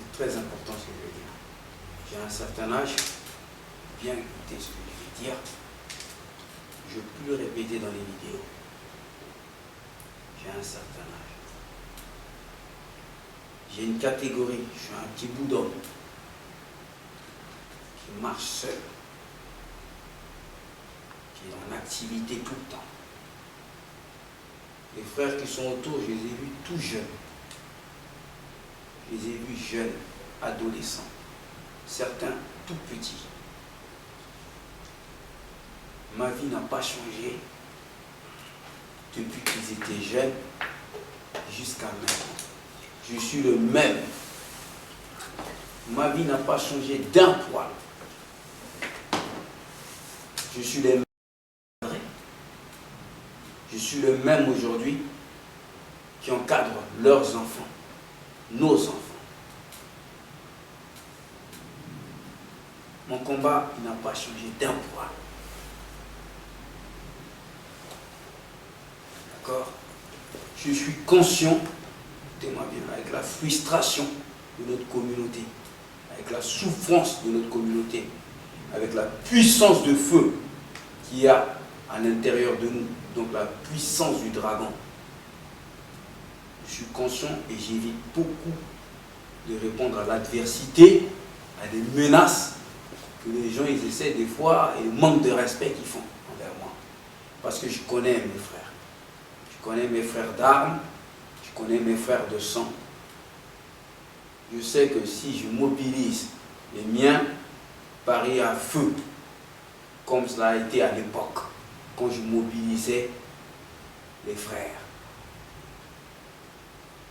C'est très important ce que je vais dire. J'ai un certain âge, bien écouter ce que je vais dire. Je ne peux plus le répéter dans les vidéos. J'ai un certain âge. J'ai une catégorie, je suis un petit bout d'homme qui marche seul, qui est en activité tout le temps. Les frères qui sont autour, je les ai vus tout jeunes. Je les ai vus jeunes, adolescents, certains tout petits. Ma vie n'a pas changé depuis qu'ils étaient jeunes jusqu'à maintenant. Je suis le même. Ma vie n'a pas changé d'un poil. Je suis le même. Je suis le même aujourd'hui qui encadre leurs enfants, nos enfants. Mon combat, il n'a pas changé d'un poil. D'accord? Je suis conscient, écoutez-moi bien, avec la frustration de notre communauté, avec la souffrance de notre communauté, avec la puissance de feu qu'il y a à l'intérieur de nous, donc la puissance du dragon. Je suis conscient et j'évite beaucoup de répondre à l'adversité, à des menaces que les gens ils essaient des fois et le manque de respect qu'ils font envers moi. Parce que je connais mes frères. Je connais mes frères d'armes, je connais mes frères de sang. Je sais que si je mobilise les miens, Paris à feu, comme cela a été à l'époque, quand je mobilisais les frères.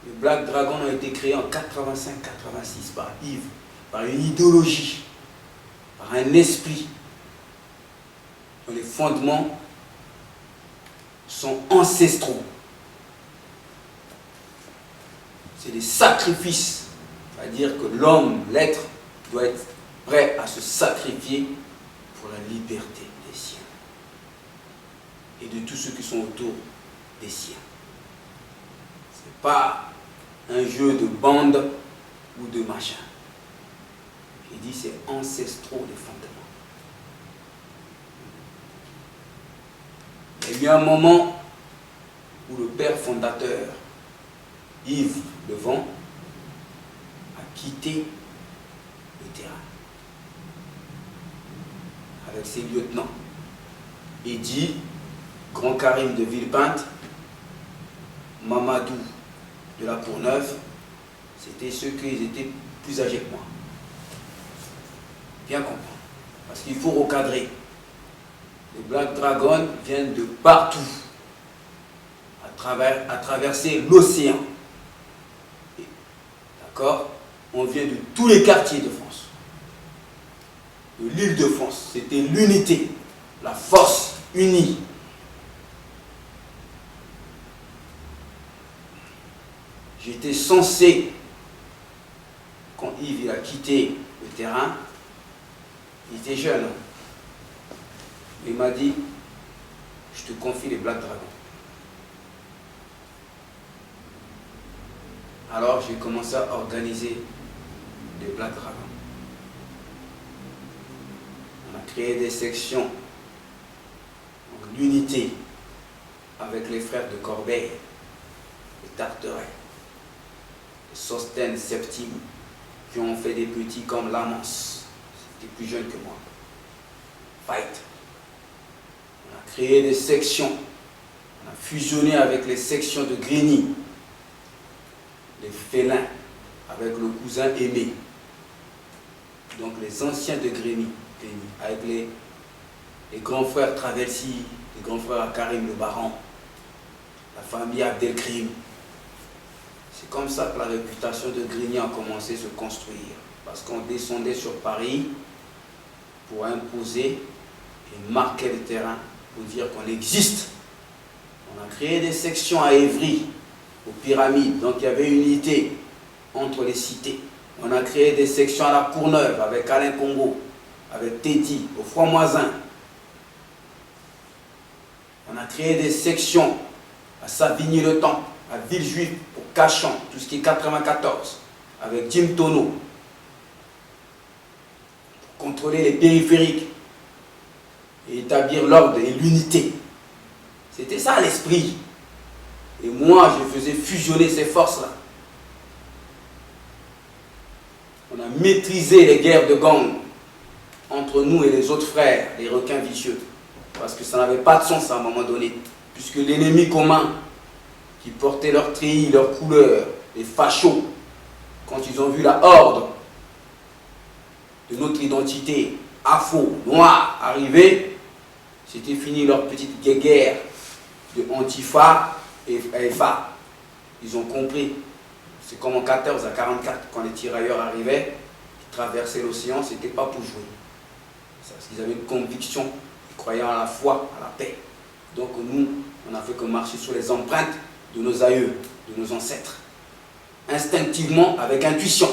Les Black Dragons ont été créés en 85-86 par Yves, par une idéologie, par un esprit, dont les fondements sont ancestraux. C'est des sacrifices, c'est-à-dire que l'homme, l'être, doit être prêt à se sacrifier pour la liberté des siens et de tous ceux qui sont autour des siens. Ce n'est pas un jeu de bande ou de machin. J'ai dit c'est ancestraux les fondements. Il y a eu un moment où le père fondateur, Yves Levent, a quitté le terrain avec ses lieutenants. Il dit, Grand Karim de Villepinte, Mamadou de la Courneuve, c'était ceux qui étaient plus âgés que moi. Bien comprendre. Parce qu'il faut recadrer. Les Black Dragons viennent de partout, à traverser l'océan. D'accord? On vient de tous les quartiers de France. De l'île de France. C'était l'unité, la force unie. J'étais censé, quand Yves il a quitté le terrain, il était jeune. Il m'a dit, je te confie les Black Dragons. Alors j'ai commencé à organiser les Black Dragons. On a créé des sections en unité avec les frères de Corbeil, de Tarteret, de Sostène, Septime, qui ont fait des petits comme Lamance, c'était plus jeune que moi. Fight. On a créé des sections, on a fusionné avec les sections de Grigny, les félins, avec le cousin Aimé. Donc les anciens de Grigny, avec les grands frères Travelsi, les grands frères Karim le Baron, la famille Abdelkrim. C'est comme ça que la réputation de Grigny a commencé à se construire. Parce qu'on descendait sur Paris pour imposer et marquer le terrain, pour dire qu'on existe. On a créé des sections à Évry, aux Pyramides, donc il y avait une unité entre les cités. On a créé des sections à la Courneuve avec Alain Congo, avec Teddy, au Froid-Moisin. On a créé des sections à Savigny-le-Temple, à Villejuif, pour Cachan, tout ce qui est 94. avec Jim Tono, pour contrôler les périphériques et établir l'ordre et l'unité. C'était ça l'esprit. Et moi, je faisais fusionner ces forces-là. On a maîtrisé les guerres de gang entre nous et les autres frères, les requins vicieux. Parce que ça n'avait pas de sens à un moment donné. Puisque l'ennemi commun, qui portait leur treillis, leur couleur, les fachos, quand ils ont vu la horde de notre identité afro, noire, arriver, c'était fini leur petite guéguerre de Antifa et FA. Ils ont compris. C'est comme en 14 à 44, quand les tirailleurs arrivaient, ils traversaient l'océan, c'était pas pour jouer. Parce qu'ils avaient une conviction, ils croyaient à la foi, à la paix. Donc nous, on n'a fait que marcher sur les empreintes de nos aïeux, de nos ancêtres. Instinctivement, avec intuition.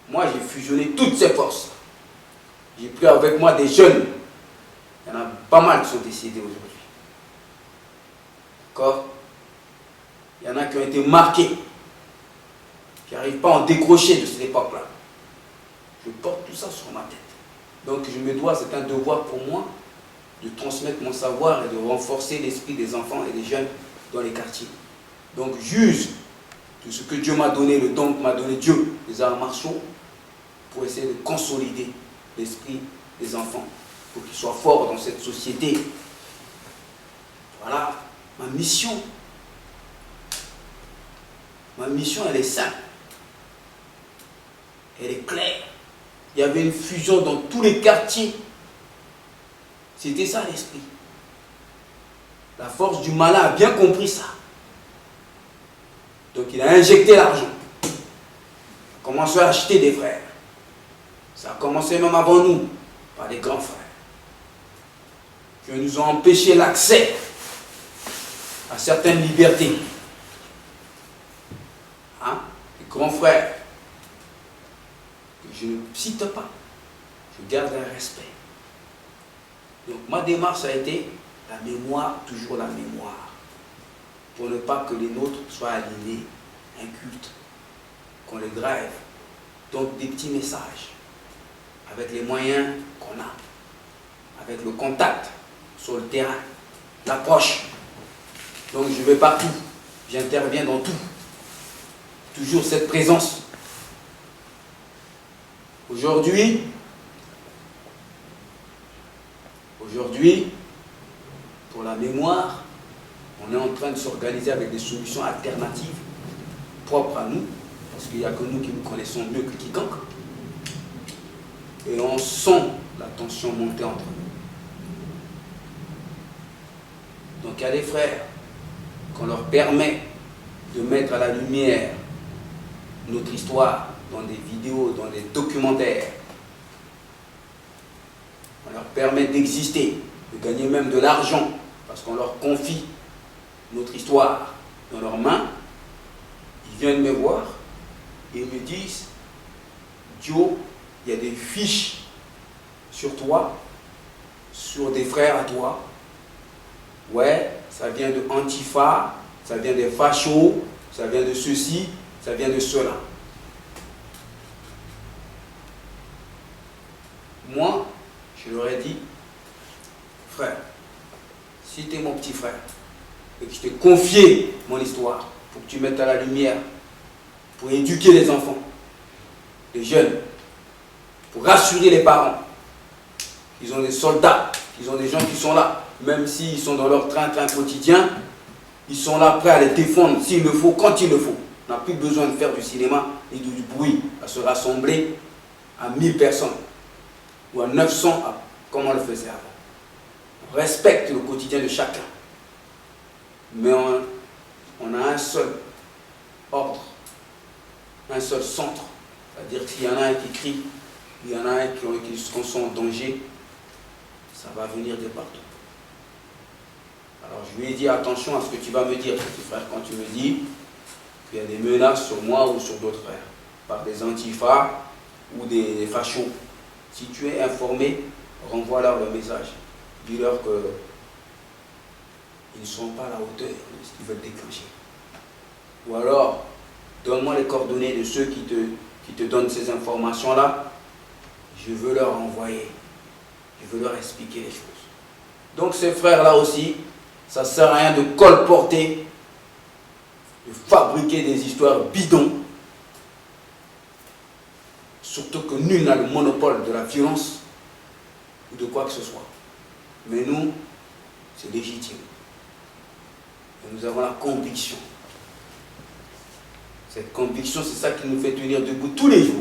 Moi, j'ai fusionné toutes ces forces. J'ai pris avec moi des jeunes. Il y en a pas mal qui sont décédés aujourd'hui. D'accord? Il y en a qui ont été marqués, qui n'arrivent pas à en décrocher de cette époque-là. Je porte tout ça sur ma tête. Donc je me dois, c'est un devoir pour moi, de transmettre mon savoir et de renforcer l'esprit des enfants et des jeunes dans les quartiers. Donc j'use tout ce que Dieu m'a donné, le don que m'a donné Dieu, les arts martiaux, pour essayer de consolider l'esprit des enfants, pour qu'ils soient forts dans cette société. Voilà ma mission. Ma mission, elle est simple. Elle est claire. Il y avait une fusion dans tous les quartiers. C'était ça l'esprit. La force du malin a bien compris ça. Donc il a injecté l'argent. Il a commencé à acheter des frères. Ça a commencé même avant nous, par les grands frères, qui nous ont empêché l'accès à certaines libertés. Hein? Les grands frères, que je ne cite pas, je garde un respect. Donc ma démarche a été la mémoire, toujours la mémoire, pour ne pas que les nôtres soient aliénés, incultes, qu'on les drive. Donc des petits messages, avec les moyens qu'on a, avec le contact sur le terrain, l'approche. Donc je vais partout, j'interviens dans tout. Toujours cette présence. Aujourd'hui, pour la mémoire, on est en train de s'organiser avec des solutions alternatives propres à nous, parce qu'il n'y a que nous qui nous connaissons mieux que quiconque. Et on sent la tension monter entre nous. Donc il y a des frères qu'on leur permet de mettre à la lumière notre histoire dans des vidéos, dans des documentaires. On leur permet d'exister, de gagner même de l'argent, parce qu'on leur confie notre histoire dans leurs mains. Ils viennent me voir et me disent, Joe, il y a des fiches sur toi, sur des frères à toi. Ouais, ça vient de Antifa, ça vient des fachos, ça vient de ceci, ça vient de cela. Moi, je leur ai dit, frère, si tu es mon petit frère, et que je t'ai confié mon histoire, pour que tu mettes à la lumière, pour éduquer les enfants, les jeunes, pour rassurer les parents, ils ont des soldats, ils ont des gens qui sont là, même s'ils sont dans leur train-train quotidien, ils sont là prêts à les défendre s'il le faut, quand il le faut. On n'a plus besoin de faire du cinéma et du bruit, à se rassembler à 1000 personnes ou à 900, comme on le faisait avant. On respecte le quotidien de chacun. Mais on a un seul ordre, un seul centre. C'est-à-dire qu'il y en a un qui crie, il y en a un qui sont en danger, ça va venir de partout. Alors je lui ai dit attention à ce que tu vas me dire, petit frère, quand tu me dis qu'il y a des menaces sur moi ou sur d'autres frères, par des antifas ou des fachos. Si tu es informé, renvoie-leur le message. Dis-leur qu'ils ne sont pas à la hauteur de ce qu'ils veulent déclencher. Ou alors, donne-moi les coordonnées de ceux qui te donnent ces informations-là. Je veux leur envoyer. Je veux leur expliquer les choses. Donc ces frères-là aussi, ça ne sert à rien de colporter, de fabriquer des histoires bidons. Surtout que nul n'a le monopole de la violence ou de quoi que ce soit. Mais nous, c'est légitime. Et nous avons la conviction. Cette conviction, c'est ça qui nous fait tenir debout tous les jours.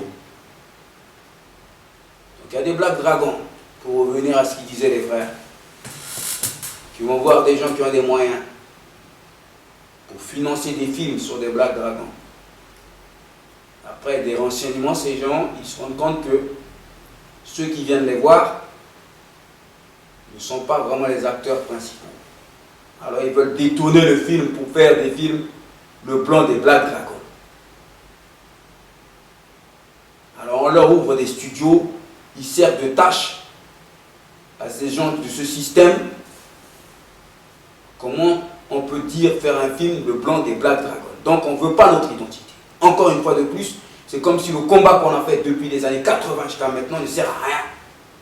Donc il y a des Black Dragons, pour revenir à ce qu'ils disaient les frères, qui vont voir des gens qui ont des moyens pour financer des films sur des Black Dragons. Après des renseignements, ces gens, ils se rendent compte que ceux qui viennent les voir ne sont pas vraiment les acteurs principaux. Alors ils veulent détourner le film pour faire des films, le plan des Black Dragons. Alors on leur ouvre des studios, ils servent de tâche à ces gens de ce système. Comment on peut dire faire un film, le plan des Black Dragons? Donc on ne veut pas notre identité. Encore une fois de plus, c'est comme si le combat qu'on a fait depuis les années 80 jusqu'à maintenant ne sert à rien.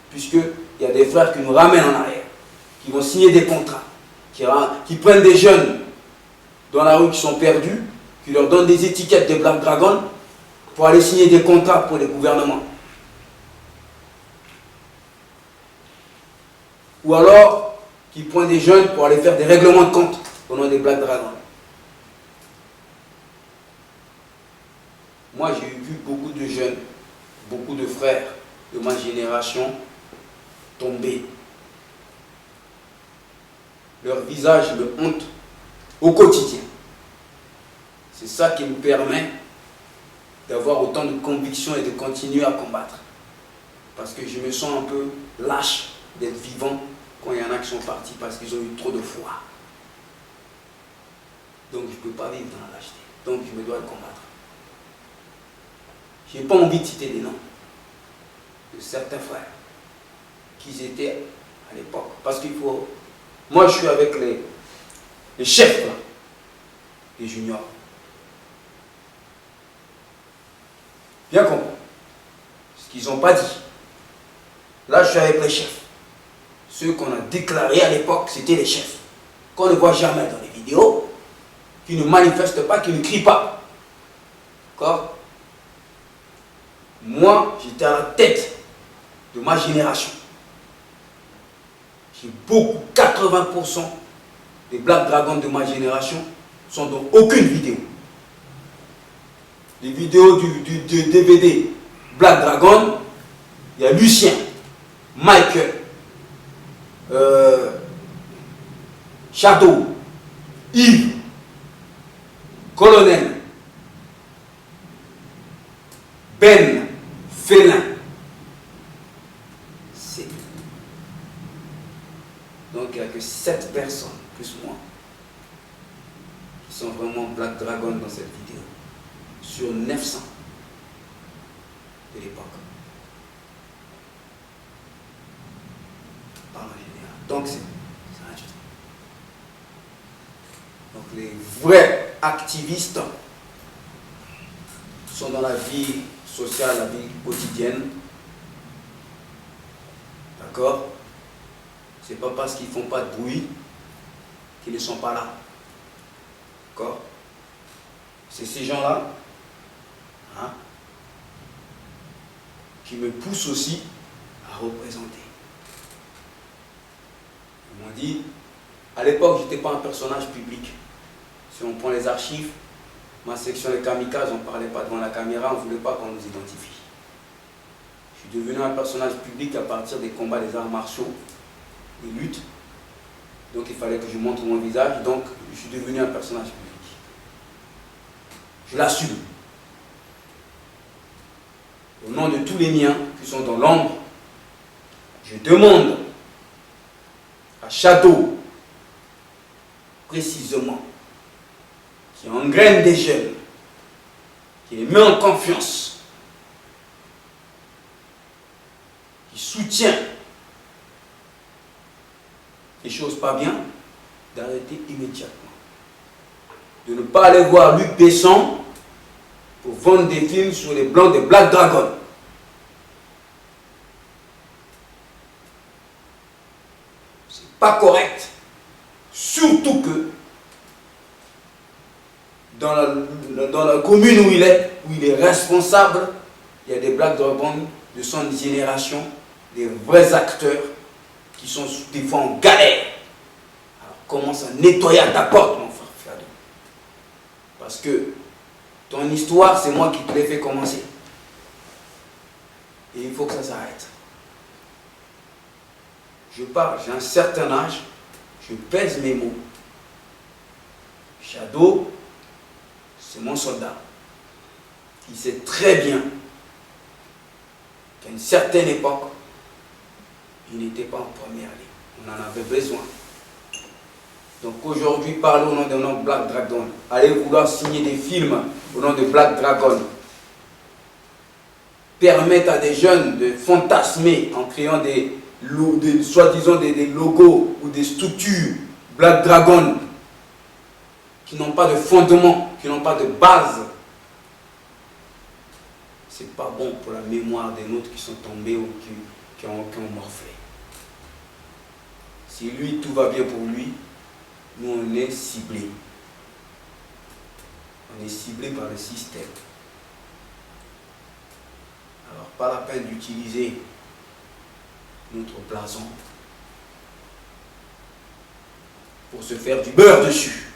Puisqu'il y a des frères qui nous ramènent en arrière, qui vont signer des contrats, qui prennent des jeunes dans la rue qui sont perdus, qui leur donnent des étiquettes de Black Dragon pour aller signer des contrats pour les gouvernements. Ou alors, qui prennent des jeunes pour aller faire des règlements de compte au nom des Black Dragons. Moi, j'ai vu beaucoup de jeunes, beaucoup de frères de ma génération tomber. Leur visage me honte au quotidien. C'est ça qui me permet d'avoir autant de conviction et de continuer à combattre. Parce que je me sens un peu lâche d'être vivant quand il y en a qui sont partis parce qu'ils ont eu trop de foi. Donc je ne peux pas vivre dans la lâcheté. Donc je me dois le combattre. Je n'ai pas envie de citer des noms de certains frères qui étaient à l'époque. Parce qu'il faut... Moi, je suis avec les chefs là, des juniors. Bien compris. Ce qu'ils n'ont pas dit. Là, je suis avec les chefs. Ceux qu'on a déclarés à l'époque, c'était les chefs. Qu'on ne voit jamais dans les vidéos, qui ne manifestent pas, qui ne crient pas. D'accord? Moi, j'étais à la tête de ma génération. J'ai beaucoup, 80% des Black Dragons de ma génération sont dans aucune vidéo. Les vidéos du DVD Black Dragon, il y a Lucien, Michael, Shadow, Yves, Colonel, Ben, Félin. C'est tout. Donc il n'y a que 7 personnes, plus moi, qui sont vraiment Black Dragon dans cette vidéo. Sur 900 de l'époque. Par la générale. Donc c'est rien du tout. Donc les vrais activistes sont dans la vie sociale, la vie quotidienne. D'accord? C'est pas parce qu'ils ne font pas de bruit qu'ils ne sont pas là. D'accord? C'est ces gens-là qui me poussent aussi à représenter. Ils m'ont dit, à l'époque, je n'étais pas un personnage public. Si on prend les archives, ma section de kamikazes, on ne parlait pas devant la caméra, on ne voulait pas qu'on nous identifie. Je suis devenu un personnage public à partir des combats des arts martiaux, des luttes. Donc il fallait que je montre mon visage, donc je suis devenu un personnage public. Je l'assume. Au nom de tous les miens qui sont dans l'ombre, je demande à Shadow, précisément, qui engraine des jeunes, qui les met en confiance, qui soutient les choses pas bien, d'arrêter immédiatement. De ne pas aller voir Luc Besson pour vendre des films sur les blancs des Black Dragon. C'est pas correct. Surtout que dans la commune où il est responsable, il y a des Black Dragons de son génération, des vrais acteurs qui sont des fois en galère. Alors commence à nettoyer ta porte, mon frère Fiadou. Parce que ton histoire, c'est moi qui te l'ai fait commencer. Et il faut que ça s'arrête. Je parle, j'ai un certain âge, je pèse mes mots. Shadow, c'est mon soldat. Il sait très bien qu'à une certaine époque, il n'était pas en première ligne. On en avait besoin. Donc aujourd'hui, parlez au nom de nom Black Dragon. Allez vouloir signer des films au nom de Black Dragon. Permettre à des jeunes de fantasmer en créant soi-disant des logos ou des structures Black Dragon qui n'ont pas de fondement, qui n'ont pas de base. C'est pas bon pour la mémoire des nôtres qui sont tombés ou qui ont morflé. Si lui, tout va bien pour lui, nous on est ciblés. On est ciblés par le système. Alors pas la peine d'utiliser notre blason pour se faire du beurre dessus.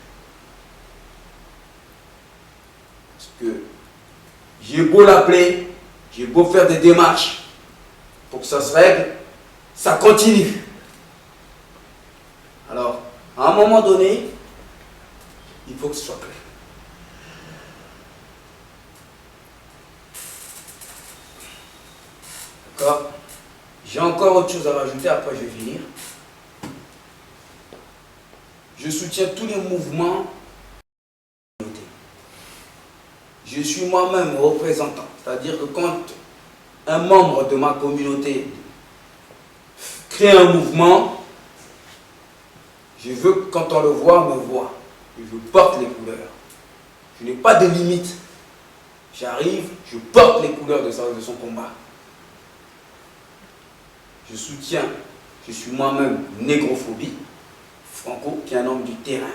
Parce que j'ai beau l'appeler, j'ai beau faire des démarches pour que ça se règle, ça continue. Alors, à un moment donné, il faut que ce soit clair. D'accord? J'ai encore autre chose à rajouter, après je vais finir. Je soutiens tous les mouvements. Je suis moi-même représentant. C'est-à-dire que quand un membre de ma communauté crée un mouvement, je veux que quand on le voit, on me voit. Je porte les couleurs. Je n'ai pas de limite. J'arrive, je porte les couleurs de son combat. Je soutiens, je suis moi-même négrophobie, Franco, qui est un homme du terrain,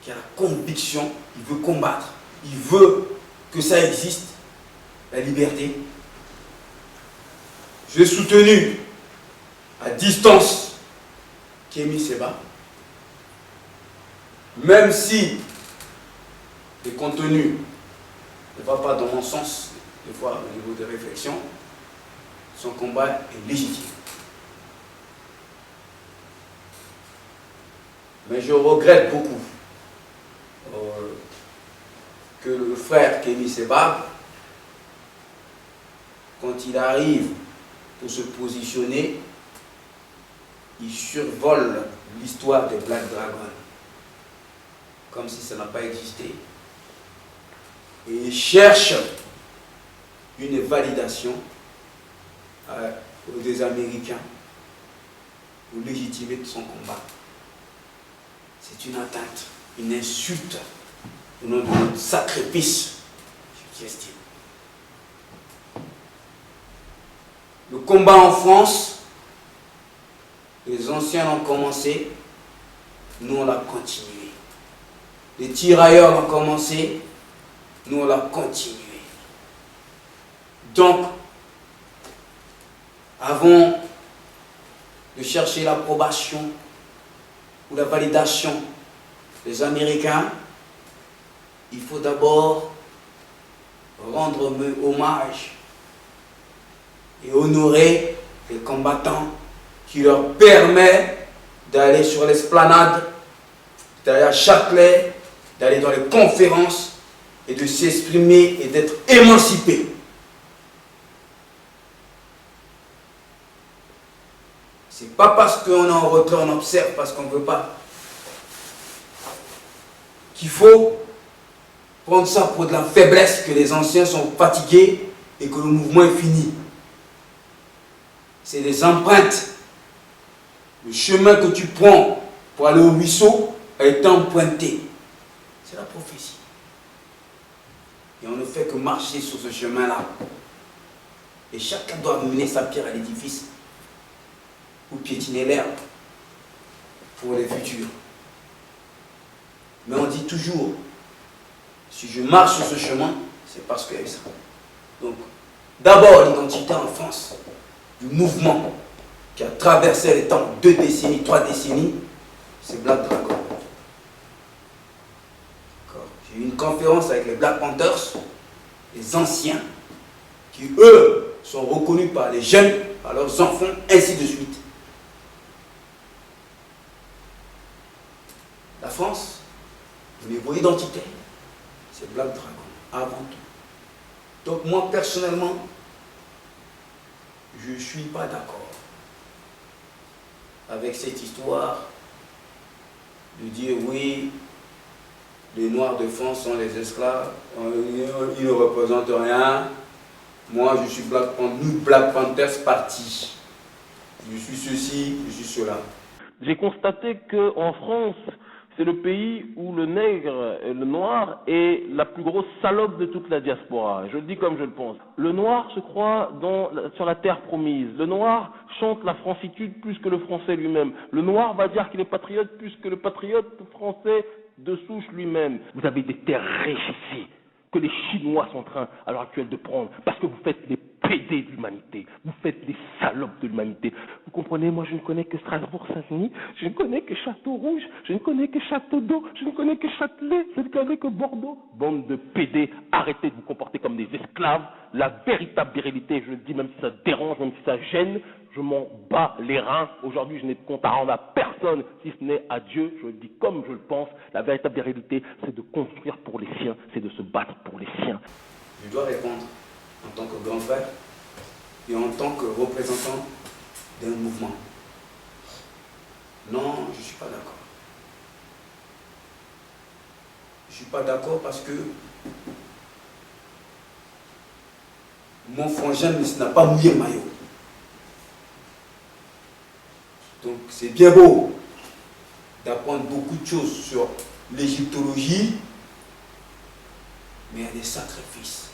qui a la conviction, il veut combattre, il veut que ça existe, la liberté. J'ai soutenu à distance Kémy Séba, même si le contenu ne va pas dans mon sens, des fois au niveau des réflexions, son combat est légitime. Mais je regrette beaucoup que le frère Kémy Séba, quand il arrive pour se positionner, il survole l'histoire des Black Dragons, comme si ça n'a pas existé. Et il cherche une validation des Américains pour légitimer son combat. C'est une atteinte, une insulte au nom de notre sacrifice, j'estime. Le combat en France, les anciens l'ont commencé, nous on l'a continué. Les tirailleurs l'ont commencé, nous on l'a continué. Donc, avant de chercher l'approbation ou la validation des Américains, il faut d'abord rendre hommage et honorer les combattants qui leur permettent d'aller sur l'esplanade, d'aller à Châtelet, d'aller dans les conférences et de s'exprimer et d'être émancipés. C'est pas parce qu'on est en retrait, on observe, parce qu'on ne veut pas, qu'il faut prendre ça pour de la faiblesse, que les anciens sont fatigués et que le mouvement est fini. C'est des empreintes. Le chemin que tu prends pour aller au ruisseau a été emprunté. C'est la prophétie. Et on ne fait que marcher sur ce chemin-là. Et chacun doit mener sa pierre à l'édifice ou piétiner l'herbe pour les futurs. Mais on dit toujours, si je marche sur ce chemin, c'est parce qu'il y a eu ça. Donc, d'abord l'identité en France du mouvement qui a traversé les temps, 2 décennies, 3 décennies, c'est Black Dragon. J'ai eu une conférence avec les Black Panthers, les anciens, qui eux sont reconnus par les jeunes, par leurs enfants, ainsi de suite. La France, au niveau identitaire, c'est Black Dragon, avant tout. Donc moi, personnellement, je ne suis pas d'accord avec cette histoire de dire oui, les Noirs de France sont les esclaves, ils ne représentent rien. Moi, je suis Black Panthers Party. Je suis ceci, je suis cela. J'ai constaté qu'en France, c'est le pays où le nègre et le noir est la plus grosse salope de toute la diaspora. Je le dis comme je le pense. Le noir se croit sur la terre promise. Le noir chante la francitude plus que le français lui-même. Le noir va dire qu'il est patriote plus que le patriote français de souche lui-même. Vous avez des terres régissées que les Chinois sont en train à l'heure actuelle de prendre parce que vous faites les PD de l'humanité, vous faites les salopes de l'humanité. Vous comprenez, moi je ne connais que Strasbourg-Saint-Denis, je ne connais que Château-Rouge, je ne connais que Château-d'Eau, je ne connais que Châtelet, je ne connais que Bordeaux. Bande de PD, arrêtez de vous comporter comme des esclaves. La véritable virilité, je le dis même si ça dérange, même si ça gêne, je m'en bats les reins. Aujourd'hui, je n'ai de compte à rendre à personne, si ce n'est à Dieu. Je le dis comme je le pense. La véritable virilité, c'est de construire pour les siens, c'est de se battre pour les siens. Je dois répondre en tant que grand frère et en tant que représentant d'un mouvement. Non, je ne suis pas d'accord. Je ne suis pas d'accord parce que mon frangin n'a pas mouillé le maillot. Donc c'est bien beau d'apprendre beaucoup de choses sur l'égyptologie, mais il y a des sacrifices.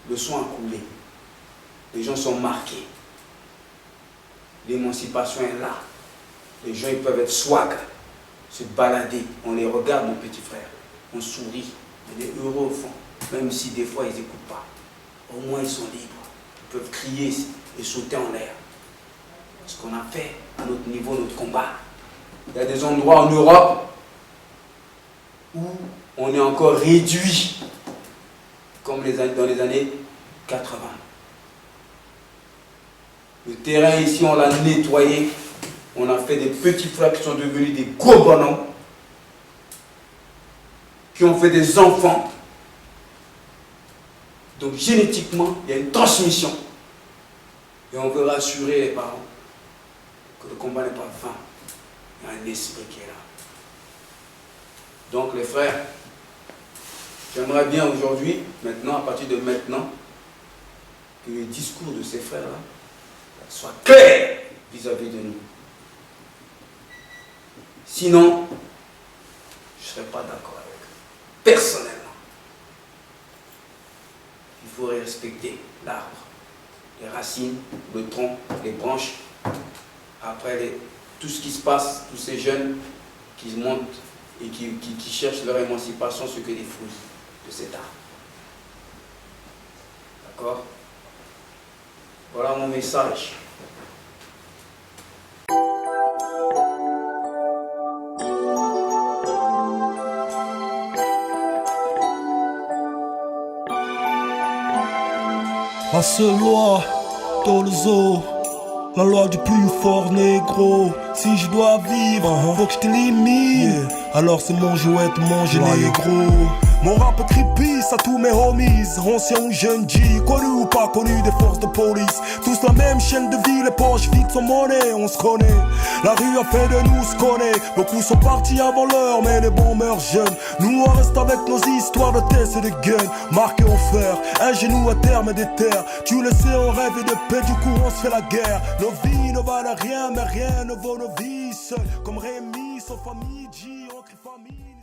Le sang a coulé. Les gens sont marqués. L'émancipation est là. Les gens ils peuvent être swag, se balader. On les regarde, mon petit frère. On sourit. On est heureux au fond. Même si des fois ils n'écoutent pas. Au moins ils sont libres. Ils peuvent crier et sauter en l'air. Ce qu'on a fait à notre niveau, notre combat. Il y a des endroits en Europe où on est encore réduit, comme dans les années 80. Le terrain ici, on l'a nettoyé. On a fait des petits frères qui sont devenus des gros bonhommes, qui ont fait des enfants. Donc génétiquement, il y a une transmission. Et on veut rassurer les parents que le combat n'est pas vain. Il y a un esprit qui est là. Donc les frères, j'aimerais bien aujourd'hui, maintenant, à partir de maintenant, que le discours de ces frères-là soit clair vis-à-vis de nous. Sinon, je ne serai pas d'accord avec eux. Personnellement. Il faut respecter l'arbre, les racines, le tronc, les branches. Après, tout ce qui se passe, tous ces jeunes qui montent et qui cherchent leur émancipation, ce que des fruits de cet arbre. D'accord? Voilà mon message. La seule loi, Tolzo, la loi du plus fort négro. Si je dois vivre, faut que je t'élimine. Alors c'est mon jouet de manger négro. Mon rap creepy, à tous mes homies, anciens ou jeunes G, connus ou pas connus des forces de police. Tous la même chaîne de vie, les poches vides sans monnaie, on se connaît. La rue a fait de nous ce qu'on est. Beaucoup sont partis avant l'heure, mais les bons meurent jeunes. Nous on reste avec nos histoires de tests et de guns, marqués au fer, un genou à terme et des terres. Tu le sais, on rêve de paix, du coup on se fait la guerre. Nos vies ne valent rien, mais rien ne vaut nos vies seules. Comme Rémi, sans famille, G, on crie famille.